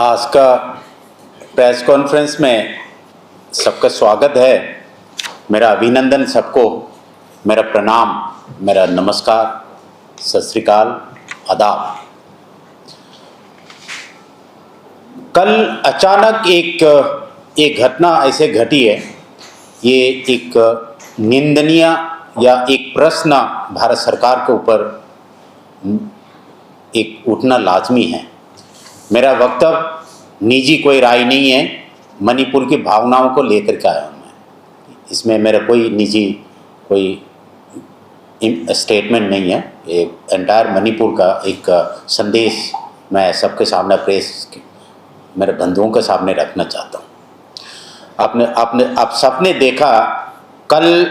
आज का press conference में सबका स्वागत है। मेरा अभिनंदन सबको, मेरा प्रणाम, मेरा नमस्कार, सत श्री अकाल, आदाब। कल अचानक एक घटना ऐसे घटी है, ये एक निंदनीय या एक प्रश्न भारत सरकार के ऊपर एक उठना लाजमी है। मेरा वक्तव्य निजी कोई राय नहीं है, मणिपुर की भावनाओं को लेकर के आया हूँ मैं। इसमें मेरा कोई निजी कोई स्टेटमेंट नहीं है। एक एंटायर मणिपुर का एक संदेश मैं सबके सामने, प्रेस मेरे बंधुओं के सामने रखना चाहता हूँ। आप सबने देखा, कल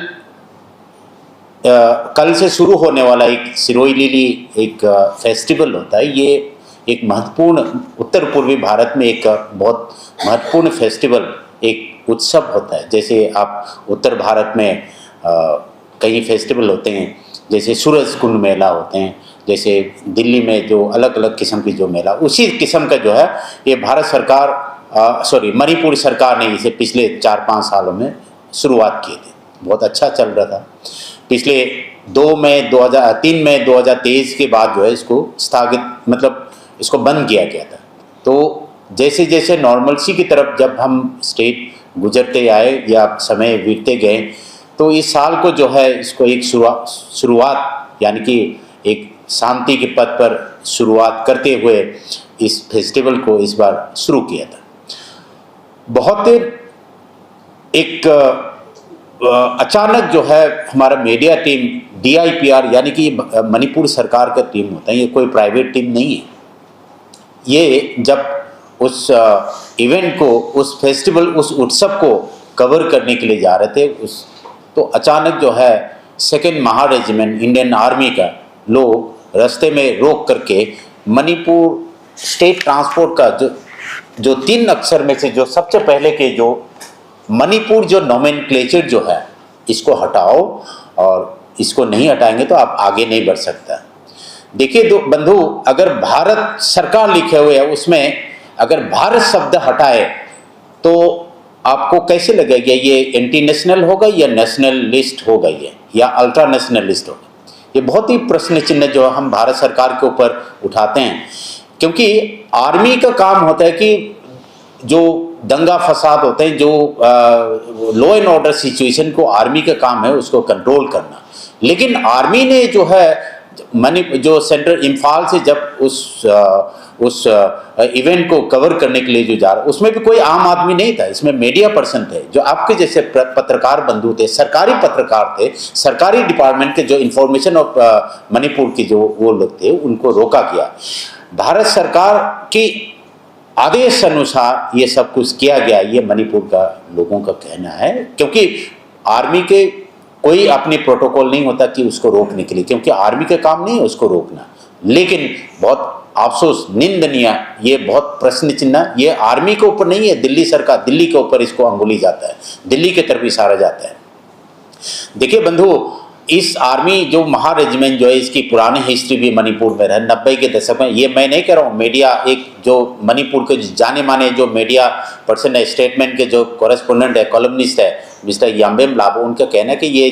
से शुरू होने वाला एक सिरोई लिली एक फेस्टिवल होता है। ये एक महत्वपूर्ण, उत्तर पूर्वी भारत में एक बहुत महत्वपूर्ण फेस्टिवल, एक उत्सव होता है। जैसे आप उत्तर भारत में कई फेस्टिवल होते हैं, जैसे सूरज कुंड मेला होते हैं, जैसे दिल्ली में जो अलग अलग किस्म की जो मेला, उसी किस्म का जो है ये भारत सरकार मणिपुर सरकार ने इसे पिछले 4-5 सालों में शुरुआत की थी। बहुत अच्छा चल रहा था। पिछले 3 मई 2023 के बाद जो है इसको स्थगित, मतलब इसको बंद किया गया था। तो जैसे जैसे नॉर्मलसी की तरफ जब हम स्टेट गुजरते आए या समय बीतते गए, तो इस साल को जो है इसको एक शुरुआत यानी कि एक शांति के पथ पर शुरुआत करते हुए इस फेस्टिवल को इस बार शुरू किया था। बहुत एक अचानक जो है हमारा मीडिया टीम DIPR यानी कि मणिपुर सरकार का टीम होता है, ये कोई प्राइवेट टीम नहीं है। ये जब उस इवेंट को, उस फेस्टिवल, उस उत्सव को कवर करने के लिए जा रहे थे, तो अचानक जो है 2nd महा रेजिमेंट इंडियन आर्मी का लोग रास्ते में रोक करके मणिपुर स्टेट ट्रांसपोर्ट का जो 3 अक्षर में से जो सबसे पहले के जो मणिपुर जो नोमेनक्लेचर जो है, इसको हटाओ और इसको नहीं हटाएंगे तो आप आगे नहीं बढ़ सकता। देखिए बंधु, अगर भारत सरकार लिखे हुए है, उसमें अगर भारत शब्द हटाए तो आपको कैसे लगेगा ये एंटी नेशनल होगा या नेशनलिस्ट होगा, ये या अल्ट्रा नेशनलिस्ट होगा? ये बहुत ही प्रश्न चिन्ह जो हम भारत सरकार के ऊपर उठाते हैं, क्योंकि आर्मी का काम होता है कि जो दंगा फसाद होते हैं, जो लॉ एंड ऑर्डर सिचुएशन को आर्मी का काम है उसको कंट्रोल करना। लेकिन आर्मी ने जो है जो सेंट्रल इम्फाल से जब उस इवेंट को कवर करने के लिए जो जा रहा, उसमें भी कोई आम आदमी नहीं था, इसमें मीडिया पर्सन थे, जो आपके जैसे पत्रकार बंधु थे, सरकारी पत्रकार थे, सरकारी डिपार्टमेंट के जो इंफॉर्मेशन ऑफ मणिपुर के जो वो लोग थे, उनको रोका गया। भारत सरकार की आदेश अनुसार ये सब कुछ किया गया, ये मणिपुर का लोगों का कहना है। क्योंकि आर्मी के कोई अपने प्रोटोकॉल नहीं होता कि उसको रोकने के लिए, क्योंकि आर्मी का काम नहीं है उसको रोकना। लेकिन बहुत अफसोस, निंदनीय, ये बहुत प्रश्न चिन्ह, ये आर्मी के ऊपर नहीं है, दिल्ली सरकार, दिल्ली के ऊपर इसको अंगुली जाता है, दिल्ली की तरफ इशारा जाता है। देखिए बंधु, इस आर्मी जो महा रेजिमेंट जो है, इसकी पुरानी हिस्ट्री भी मणिपुर में है। 90 के दशक में, ये मैं नहीं कह रहा हूँ, मीडिया एक जो मणिपुर के जाने माने जो मीडिया पर्सन है, स्टेटमेंट के जो कॉरेस्पोंडेंट है, कॉलमनिस्ट है, मिस्टर याम्बेम लाबो, उनका कहना है कि ये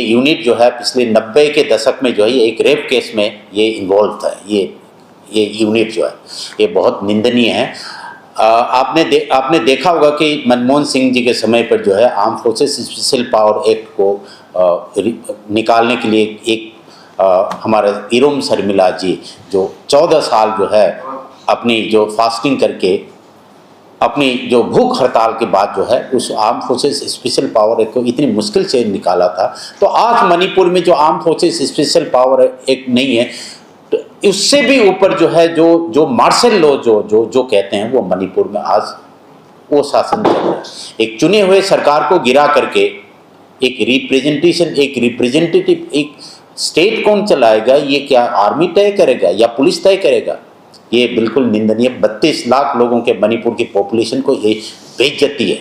यूनिट जो है पिछले 90 के दशक में जो है एक रेप केस में ये इन्वॉल्व था। ये यूनिट जो है ये बहुत निंदनीय है। आपने देखा होगा कि मनमोहन सिंह जी के समय पर जो है arm forces special power act को निकालने के लिए एक हमारे इरोम शर्मिला जी जो 14 साल जो है अपनी जो फास्टिंग करके अपनी जो भूख हड़ताल के बाद जो है उस arm forces special power act को इतनी मुश्किल से निकाला था। तो आज मणिपुर में जो arm forces special power act नहीं है, तो उससे भी ऊपर जो है जो मार्शल लॉ जो कहते हैं, वो मणिपुर में आज वो शासन चल रहा है। एक चुने हुए सरकार को गिरा करके एक रिप्रेजेंटेटिव एक स्टेट कौन चलाएगा, ये क्या आर्मी तय करेगा या पुलिस तय करेगा? ये बिल्कुल निंदनीय। 32 लाख लोगों के मणिपुर की पॉपुलेशन को ये बेइज्जती है।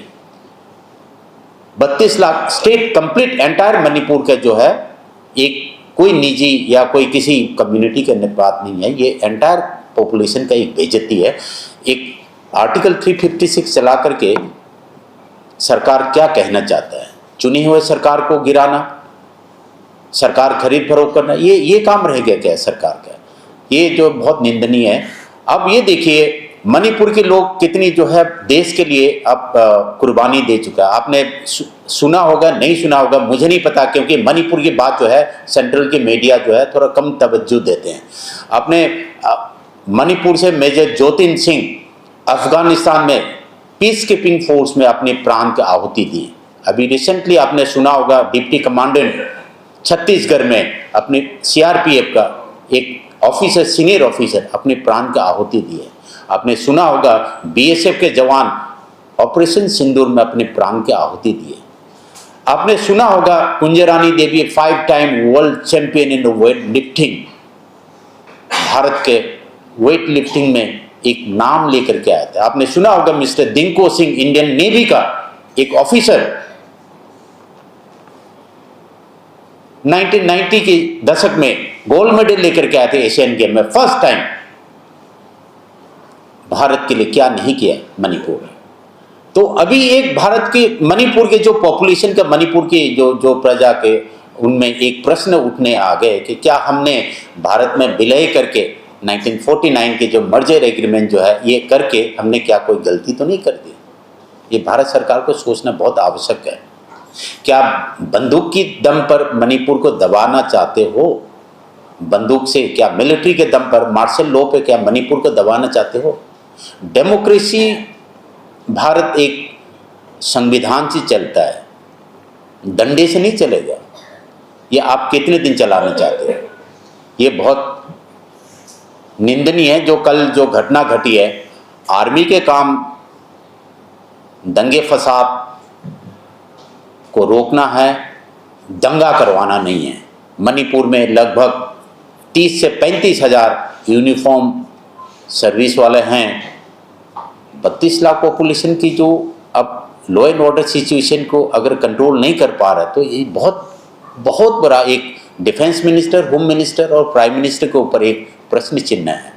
32 lakh state complete entire Manipur का जो है, एक कोई निजी या कोई किसी कम्युनिटी का बात नहीं है, ये एंटायर पॉपुलेशन का एक बेइज्जती है। एक आर्टिकल 356 चला करके सरकार क्या कहना चाहता है? चुनी हुए सरकार को गिराना, सरकार खरीद फरोख्त करना, ये काम रह गया क्या सरकार का? ये जो बहुत निंदनीय है। अब ये देखिए मणिपुर के लोग कितनी जो है देश के लिए अब कुर्बानी दे चुका है। आपने सुना होगा, नहीं सुना होगा, मुझे नहीं पता, क्योंकि मणिपुर की बात जो है सेंट्रल के मीडिया जो है थोड़ा कम तवज्जो देते हैं। अपने मणिपुर से मेजर ज्योतिन सिंह अफगानिस्तान में पीस कीपिंग फोर्स में अपने प्राण की आहुति दी। अभी रिसेंटली आपने सुना होगा डिप्टी कमांडेंट छत्तीसगढ़ में अपने सीआरपीएफ का एक ऑफिसर, सीनियर ऑफिसर अपने प्राण की आहुति दी है। आपने सुना होगा बीएसएफ के जवान ऑपरेशन सिंदूर में अपने प्राण की आहुति दिए। आपने सुना होगा कुंजरानी देवी 5 time world champion in weight lifting, Bharat के वेट लिफ्टिंग में एक नाम लेकर के आया था। आपने सुना होगा मिस्टर दिंको सिंह, इंडियन नेवी का एक ऑफिसर, 1990 के दशक में गोल्ड मेडल लेकर के आए थे एशियन गेम में, फर्स्ट टाइम। भारत के लिए क्या नहीं किया मणिपुर में। तो अभी एक भारत के मणिपुर के जो पॉपुलेशन का, मणिपुर की जो प्रजा के, उनमें एक प्रश्न उठने आ गए कि क्या हमने भारत में विलय करके 1949 के जो मर्जर एग्रीमेंट जो है ये करके हमने क्या कोई गलती तो नहीं कर दी? ये भारत सरकार को सोचना बहुत आवश्यक है। क्या बंदूक की दम पर मणिपुर को दबाना चाहते हो? बंदूक से, क्या मिलिट्री के दम पर, मार्शल लॉ पे क्या मणिपुर को दबाना चाहते हो? डेमोक्रेसी भारत एक संविधान से चलता है, डंडे से नहीं चलेगा। ये आप कितने दिन चलाना चाहते हो? ये बहुत निंदनीय है। जो कल जो घटना घटी है, आर्मी के काम दंगे फसाद को रोकना है, दंगा करवाना नहीं है। मणिपुर में लगभग 30 से 35 हज़ार यूनिफॉर्म सर्विस वाले हैं। 32 लाख पॉपुलेशन की जो अब लॉ एंड ऑर्डर सिचुएशन को अगर कंट्रोल नहीं कर पा रहा, तो ये बहुत बड़ा एक डिफेंस मिनिस्टर, होम मिनिस्टर और प्राइम मिनिस्टर के ऊपर एक प्रश्न चिन्ह है।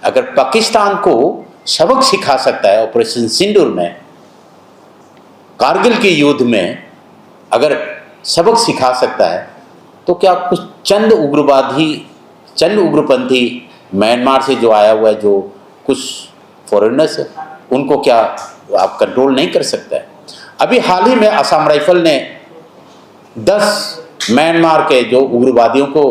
अगर पाकिस्तान को सबक सिखा सकता है ऑपरेशन सिंदूर में, कारगिल के युद्ध में अगर सबक सिखा सकता है, तो क्या कुछ चंद उग्रपंथी म्यांमार से जो आया हुआ है, जो कुछ फॉरेनर्स, उनको क्या आप कंट्रोल नहीं कर सकता है? अभी हाल ही में असम राइफल ने 10 म्यांमार के जो उग्रवादियों को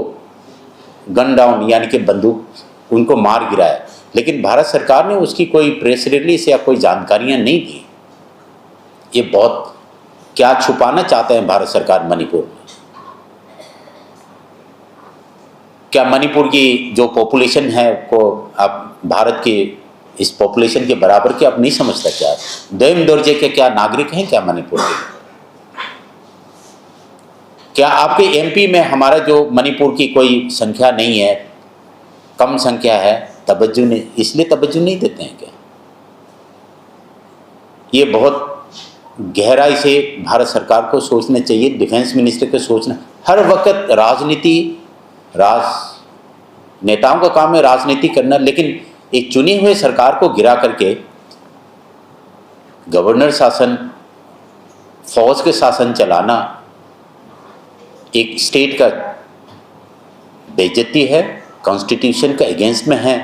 गन डाउन यानी कि बंदूक उनको मार गिराया, लेकिन भारत सरकार ने उसकी कोई प्रेस रिलीज या कोई जानकारियां नहीं दी। ये बहुत क्या छुपाना चाहते हैं भारत सरकार मणिपुर में? क्या मणिपुर की जो पॉपुलेशन है को आप भारत की इस पॉपुलेशन के बराबर की आप नहीं समझता? क्या दोयम दर्जे के क्या नागरिक हैं क्या मणिपुर के? क्या आपके एमपी में हमारा जो मणिपुर की कोई संख्या नहीं है, कम संख्या है, तवज्जो नहीं, इसलिए तवज्जो नहीं देते हैं क्या? ये बहुत गहराई से भारत सरकार को सोचना चाहिए, डिफेंस मिनिस्टर को सोचना। हर वक्त नेताओं का काम है राजनीति करना, लेकिन एक चुनी हुए सरकार को गिरा करके गवर्नर शासन, फौज के शासन चलाना एक स्टेट का बेइज्जती है, कॉन्स्टिट्यूशन का अगेंस्ट में है।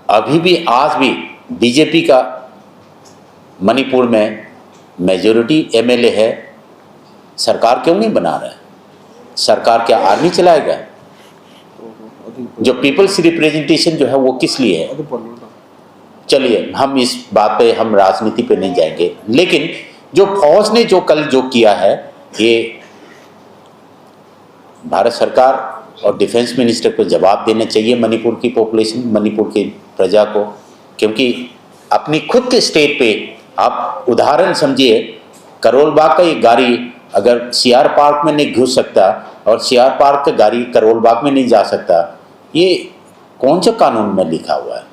अभी भी आज भी बीजेपी का मणिपुर में मेजॉरिटी एमएलए है, सरकार क्यों नहीं बना रहा है? सरकार क्या आर्मी चलाएगा? जो पीपल्स रिप्रेजेंटेशन जो है वो किस लिए है? चलिए हम इस बात पे, हम राजनीति पे नहीं जाएंगे, लेकिन जो फौज ने जो कल जो किया है, ये भारत सरकार और डिफेंस मिनिस्टर को जवाब देना चाहिए मणिपुर की पॉपुलेशन, मणिपुर की प्रजा को। क्योंकि अपनी खुद के स्टेट पे आप उदाहरण समझिए, करोल बाग का एक गाड़ी अगर सीआर पार्क में नहीं घुस सकता और सीआर पार्क का गाड़ी करोल बाग में नहीं जा सकता, ये कौन सा कानून में लिखा हुआ है?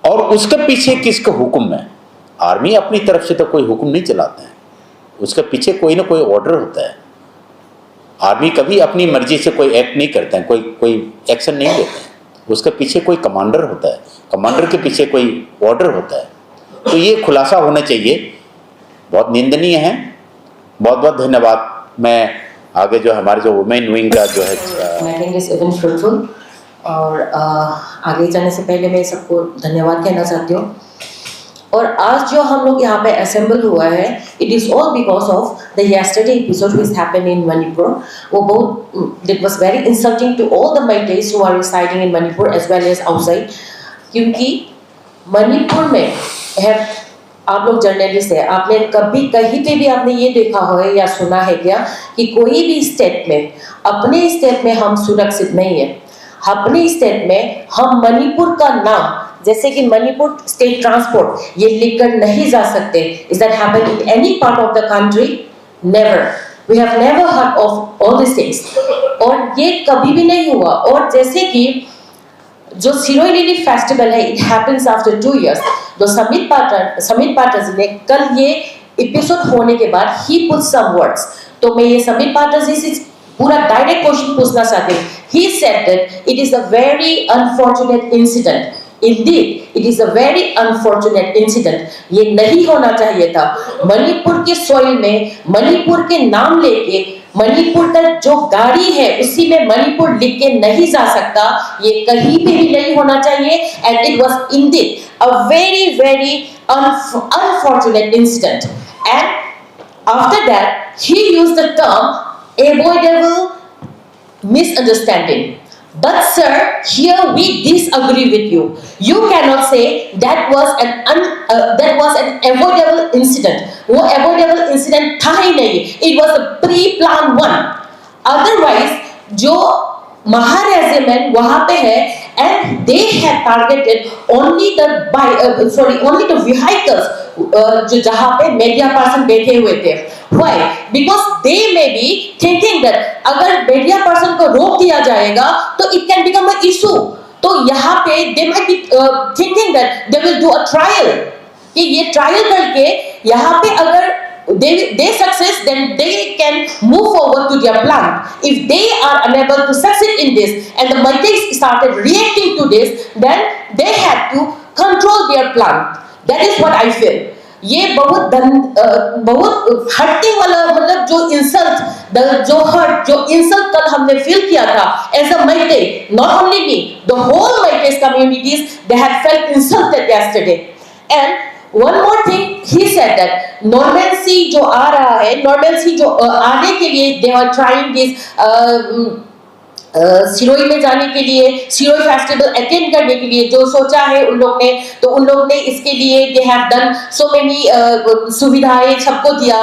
और उसके पीछे किसका हुक्म है? आर्मी अपनी तरफ से तो कोई हुक्म नहीं चलाते हैं, उसके पीछे कोई ना कोई ऑर्डर होता है। आर्मी कभी अपनी मर्जी से कोई एक्ट नहीं करते हैं, कोई एक्शन नहीं लेते हैं, उसके पीछे कोई कमांडर होता है। कमांडर के पीछे कोई ऑर्डर होता है। तो ये खुलासा होना चाहिए, बहुत निंदनीय है। बहुत बहुत धन्यवाद। मैं आगे जो हमारे जो वुमेन विंग का जो है फ्रूटफुल, और आगे जाने से पहले मैं सबको धन्यवाद कहना चाहती हूँ। और आज जो हम लोग यहाँ पे असेंबल हुआ है, it is all because of the yesterday episode which happened in Manipur. वो बहुत, it was very insulting to all the Meiteis who are residing in Manipur as well as outside, क्योंकि मणिपुर में है, आप लोग जर्नलिस्ट हैं, आपने कभी कहीं पे भी आपने ये देखा है या सुना है क्या कि कोई भी स्टेट में, अपने स्टेट में हम सुरक्षित नहीं है। अपने स्टेट में हम मणिपुर का नाम, जैसे कि मणिपुर स्टेट ट्रांसपोर्ट, ये लिखकर नहीं जा सकते। Is that happen in any part of the country? Never. We have never heard of all this things, और ये कभी भी नहीं हुआ। और जैसे कि जो सिरोई लिली फेस्टिवल है, इट हैपेंस आफ्टर 2 years। तो समित पाठक जी ने कल ये एपिसोड होने के बाद ही पुट सम वर्ड्स, तो मैं ये समित पाठक जी से पूरा डायरेक्ट क्वेश्चन पूछना चाहती हूँ। ही said that it is a very unfortunate incident. Indeed, it is a very unfortunate incident। ये नहीं होना चाहिए था। मणिपुर के सॉइल में मणिपुर के नाम लेके मणिपुर तक जो गाड़ी है उसी में मणिपुर लिख के नहीं जा सकता, ये कहीं पे भी नहीं होना चाहिए। And it was indeed a very very unfortunate incident। And after that he used the term avoidable misunderstanding। But sir, here we disagree with you। You cannot say that was an avoidable incident। वो avoidable incident था ही नहीं। It was a pre-planned one। Otherwise, जो महारेजिमेंट वहां पे है, and they had targeted only the vehicles जो जहां पे मीडिया पर्सन बैठे हुए थे। Why? Because they may be thinking that अगर मीडिया पर्सन को रोक दिया जाएगा तो it can become an issue। तो यहाँ पे they might be thinking that they will do a trial, कि ये ट्रायल करके यहाँ पे अगर they success, then they can move forward to their plan। If they are unable to succeed in this and the Maltese started reacting to this, then they had to control their plan। That is what I feel। ये बहुत hurting वाला, मतलब जो insult कल हमने feel किया था as a Meitei, not only me, the whole Meiteis communities, they had felt insulted yesterday. And one more thing, he said that normalcy जो आ रहा है, नॉर्मलसी जो आने के लिए they are trying this, Siroi में जाने के लिए, सिरोई फेस्टिवल अटेंड करने के लिए जो सोचा है उन लोग ने इसके लिए they have done so many सुविधाएं सबको दिया।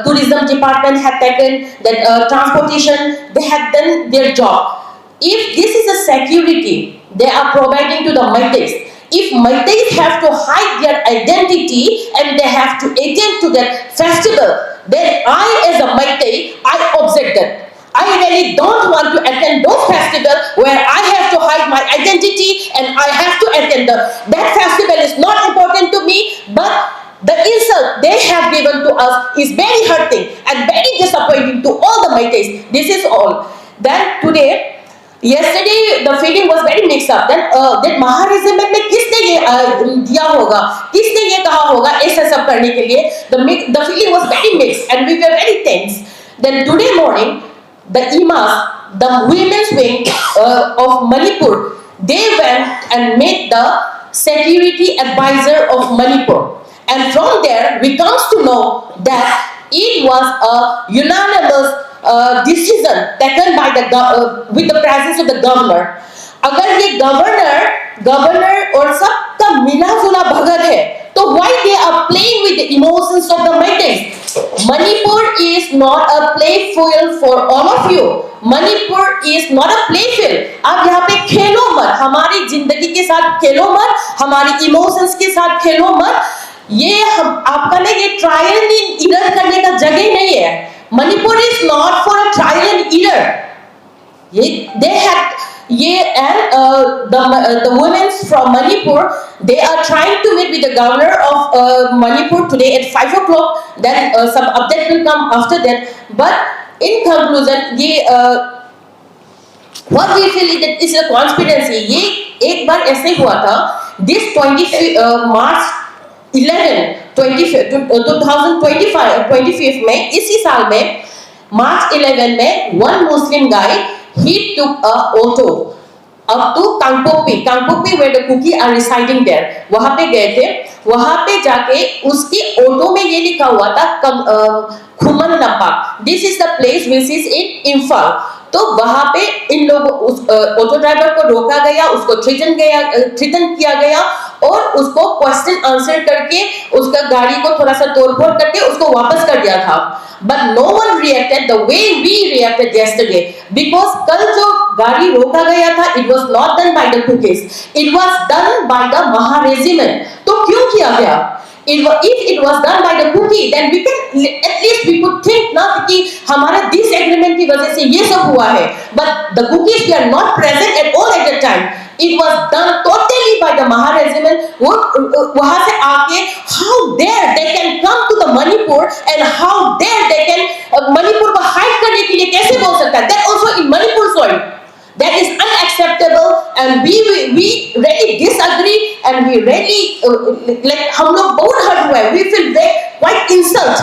Tourism department have taken that transportation, they have done their job. If this is a security they are providing to the Maltese, if Maltese have to hide their identity and they have to attend to that festival, then I as a Maltese, I object that। I really don't want to attend those festivals where I have to hide my identity and I have to attend that festival is not important to me, but the insult they have given to us is very hurting and very disappointing to all the Maltese। This is all। Then today, yesterday the feeling was very mixed up। Then that महारेजिमेंट में किसने ये दिया होगा, किसने ये कहा होगा ऐसा सब करने के लिए, the feeling was very mixed and we were very tense। Then today morning, the IMAS, the women's wing of Manipur, they went and met the security advisor of Manipur, and from there we comes to know that it was a unanimous decision taken by with the presence of the governor। अगर ये governor और सबका मिला जुला भगत है तो why they are playing with the emotions of the Maltese? Manipur is not a playfield for all of you। Manipur is not a playfield। आप यहाँ पे खेलो मत, हमारी जिंदगी के साथ खेलो मत, हमारी इमोशंस के साथ खेलो मत। ये आपका ना ये ट्रायल एंड एरर करने का जगह नहीं है। Manipur is not for a trial and error। The women from Manipur, they are trying to meet with the governor of Manipur today at 5 o'clock। Then some update will come after that। But in conclusion, What we feel is a conspiracy. ये एक बार ऐसे हुआ था. This 20 March 11 2025 में, इसी साल में March 11 में one Muslim guy he took a auto up to Kangpokpi where the Kuki are residing there. वहाँ पे गए थे. वहाँ पे जाके उसकी ऑटो में ये लिखा हुआ था खुमन नपाक. This is the place which is in Imphal. तो वहां पे इन लोगों उस ऑटो ड्राइवर को रोका गया, उसको थ्रेटन किया गया और उसको क्वेश्चन आंसर करके उसका गाड़ी को थोड़ा सा तोड़फोड़ करके उसको वापस कर दिया था. But no one reacted the way we reacted yesterday, because कल जो गाड़ी रोका गया था it was not done by the Kukis, it was done by the Mahar Regiment. तो क्यों किया गया? If it was done by the Kuki, then we can at least we could think ना कि हमारा disagreement की वजह से ये सब हुआ है. But the Kukis were not present at all at that time. It was done totally by the Maha regiment. वहाँ से आके how dare they can come to the Manipur and how dare they can Manipur को hide करने के लिए कैसे बोल सकता है? That also in Manipur soil. That is unacceptable and we really disagree and we really like हम लोग बहुत hurt हुए. We feel very quite insult.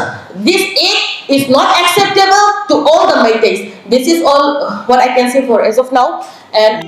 This act is not acceptable to all the Meiteis. This is all what I can say for as of now. And